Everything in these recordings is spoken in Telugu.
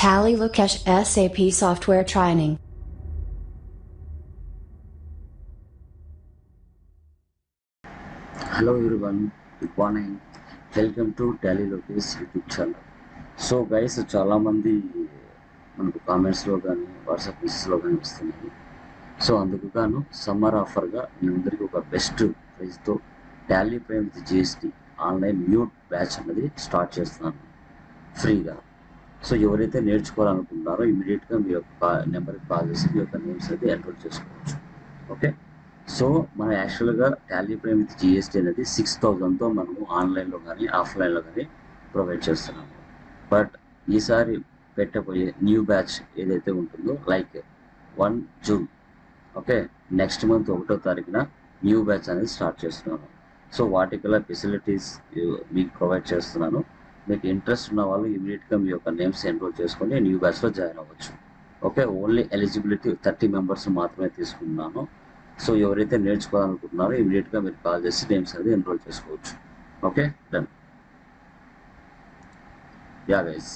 Tally Lokesh SAP Software Training. Hello everyone, good morning. Welcome to Tally Lokesh YouTube channel. So guys చాలామంది మనకు కామెంట్స్లో కానీ వాట్సాప్ మెసేజ్లో కానీ వస్తున్నాయి. సో అందుకు గాను సమ్మర్ ఆఫర్గా మీ అందరికీ ఒక బెస్ట్ ప్రైస్తో Tally Prime with GST online new batch అనేది స్టార్ట్ చేస్తున్నాను ఫ్రీగా. సో ఎవరైతే నేర్చుకోవాలనుకుంటున్నారో ఇమీడియట్గా మీ యొక్క నెంబర్కి కాల్ చేసి మీ యొక్క నేమ్స్ అయితే ఎన్రోల్ చేసుకోవచ్చు. ఓకే, సో మనం యాక్చువల్గా టాలీ ప్రైమ్ విత్ జిఎస్టీ అనేది 6,000తో మనము ఆన్లైన్లో కానీ ఆఫ్లైన్లో కానీ ప్రొవైడ్ చేస్తున్నాము. బట్ ఈసారి పెట్టబోయే న్యూ బ్యాచ్ ఏదైతే ఉంటుందో like 1 June, okay, next month 1వ తారీఖున న్యూ బ్యాచ్ అనేది స్టార్ట్ చేస్తున్నాను. సో వాటికల్లా ఫెసిలిటీస్ మీకు ప్రొవైడ్ చేస్తున్నాను. మీకు ఇంట్రెస్ట్ ఉన్న వాళ్ళు ఇమీడియట్గా మీ యొక్క నేమ్స్ ఎన్రోల్ చేసుకొని న్యూ బ్యాచ్లో జాయిన్ అవ్వచ్చు. ఓకే, ఓన్లీ ఎలిజిబిలిటీ 30 మెంబర్స్ మాత్రమే తీసుకున్నాను. సో ఎవరైతే నేర్చుకోవాలనుకుంటున్నారో ఇమీడియట్గా మీరు కాల్ చేసి నేమ్స్ అనేది ఎన్రోల్ చేసుకోవచ్చు. Okay, done. Yeah guys,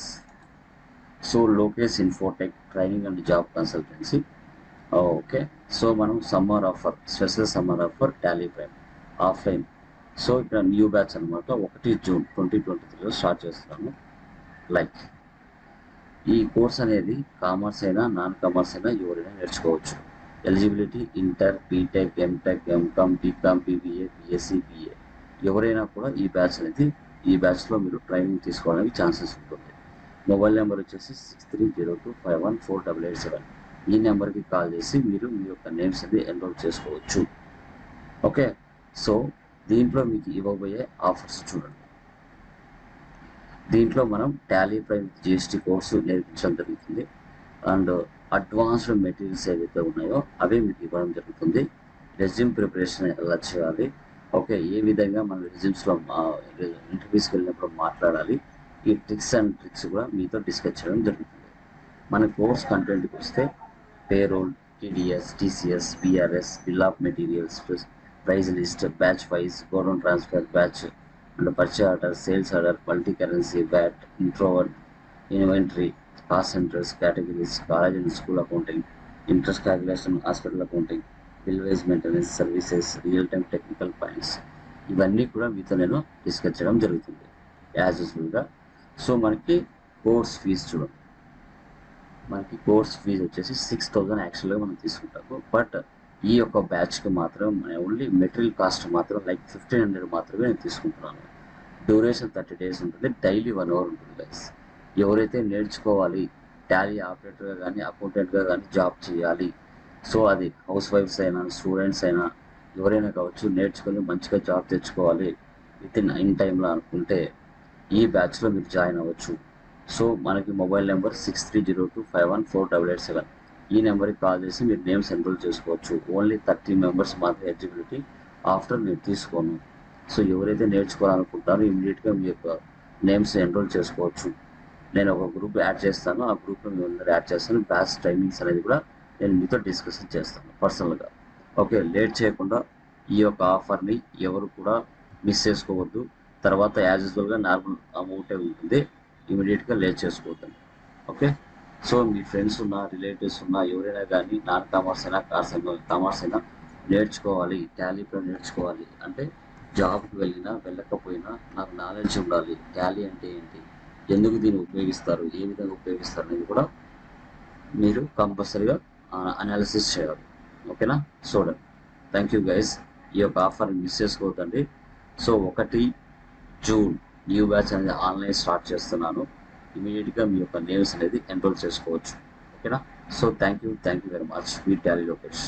so Lokesh Infotech training and job consultancy. Okay, so మనం summer offer, special summer offer Tally Prime offline. So ఇక్కడ న్యూ బ్యాచ్ అనమాట 1 జూన్ 2023లో స్టార్ట్ చేస్తున్నాము. లైక్ ఈ కోర్స్ అనేది కామర్స్ అయినా నాన్ కామర్స్ అయినా ఎవరైనా నేర్చుకోవచ్చు. Eligibility inter, BTech, MTech, MCom, BCom, BBA, BSc, BA ఎవరైనా కూడా ఈ బ్యాచ్లో మీరు ట్రైనింగ్ తీసుకోవడానికి ఛాన్సెస్ ఉంటుంది. మొబైల్ నెంబర్ వచ్చేసి 6302514887. ఈ నెంబర్కి కాల్ చేసి మీరు మీ యొక్క నేమ్స్ అనేది ఎన్రోల్ చేసుకోవచ్చు. ఓకే, సో దీంట్లో మీకు ఇవ్వబోయే ఆఫర్స్ చూడండి. దీంట్లో మనం టాలీ ప్రైమ్ జిఎస్టీ కోర్సు నేర్పించడం జరుగుతుంది. అండ్ అడ్వాన్స్డ్ మెటీరియల్స్ ఏవైతే ఉన్నాయో అవే మీకు ఇవ్వడం జరుగుతుంది. రెజ్యూమ్ ప్రిపరేషన్ ఎలా చేయాలి, ఓకే, ఏ విధంగా మన రెజ్యూమ్స్లో ఇంటర్వ్యూస్కి వెళ్ళినప్పుడు మాట్లాడాలి, ఈ ట్రిక్స్ అండ్ ట్రిక్స్ కూడా మీతో డిస్కస్ చేయడం జరుగుతుంది. మన కోర్స్ కంటెంట్కి వస్తే payroll, TDS, TCS, BRS, bill of materials, price list, batch wise, godown transfer, batch and purchase order, sales order, multi currency, VAT, introvert, inventory, cost centres, categories, college and school accounting, interest calculation, hospital accounting, bill wise maintenance services, real time technical points ఇవన్నీ కూడా మీతో నేను డిస్కస్ చేయడం జరుగుతుంది యాజ్ యూజువల్గా. సో మనకి కోర్స్ ఫీజు చూడండి. మనకి కోర్స్ ఫీజు వచ్చేసి 6,000 యాక్చువల్గా మనం తీసుకుంటాము. బట్ ఈ యొక్క బ్యాచ్కి మాత్రం ఓన్లీ మెటీరియల్ కాస్ట్ మాత్రం లైక్ 1,500 మాత్రమే నేను తీసుకుంటున్నాను. డ్యూరేషన్ 30 days ఉంటుంది. డైలీ 1 hour ఉంటుంది గైస్. ఎవరైతే నేర్చుకోవాలి టాలీ ఆపరేటర్గా కానీ అకౌంటెంట్గా కానీ జాబ్ చేయాలి, సో అది హౌస్ వైఫ్స్ అయినా స్టూడెంట్స్ అయినా ఎవరైనా కావచ్చు, నేర్చుకొని మంచిగా జాబ్ తెచ్చుకోవాలి ఇన్ టైంలో అనుకుంటే ఈ బ్యాచ్లో మీరు జాయిన్ అవ్వచ్చు. సో మనకి మొబైల్ నెంబర్ 6302514887. ఈ నెంబర్కి కాల్ చేసి మీరు నేమ్స్ ఎన్రోల్ చేసుకోవచ్చు. ఓన్లీ 30 మెంబర్స్ మాత్రమే ఎలిజిబిలిటీ. ఆఫ్టర్ మీరు తీసుకోను. సో ఎవరైతే నేర్చుకోవాలనుకుంటారో ఇమీడియట్గా మీ యొక్క నేమ్స్ ఎన్రోల్ చేసుకోవచ్చు. నేను ఒక గ్రూప్ యాడ్ చేస్తాను, ఆ గ్రూప్లో మీ అందరూ యాడ్ చేస్తాను. బ్యాచ్ టైమింగ్స్ అనేది కూడా నేను మీతో డిస్కషన్ చేస్తాను పర్సనల్గా. ఓకే, లేట్ చేయకుండా ఈ యొక్క ఆఫర్ని ఎవరు కూడా మిస్ చేసుకోవద్దు. తర్వాత యాజ్ యూజువల్గా నార్మల్ అమౌంటే ఉంటుంది. ఇమీడియట్గా లేట్ చేసుకోవద్దండి. ఓకే, సో మీ ఫ్రెండ్స్ ఉన్నా, రిలేటివ్స్ ఉన్నా, ఎవరైనా కానీ నాన్ కామర్స్ అయినా కామర్స్ అయినా నేర్చుకోవాలి, టాలీ నేర్చుకోవాలి అంటే జాబ్కి వెళ్ళకపోయినా నాకు నాలెడ్జ్ ఉండాలి. టాలీ అంటే ఏంటి, ఎందుకు దీన్ని ఉపయోగిస్తారు, ఏ విధంగా ఉపయోగిస్తారు అనేది కూడా మీరు కంపల్సరీగా అనాలిసిస్ చేయాలి. ఓకేనా, చూడండి. Thank you guys. ఈ యొక్క ఆఫర్ మిస్ చేసుకోవద్దండి. సో 1 జూన్ న్యూ బ్యాచ్ అనేది ఆన్లైన్ స్టార్ట్ చేస్తున్నాను. ఇమీడియట్గా మీ యొక్క నేమ్స్ అనేది ఎన్రోల్ చేసుకోవచ్చు. ఓకేనా, so thank you very much. మీ టాలీ లోకేష్.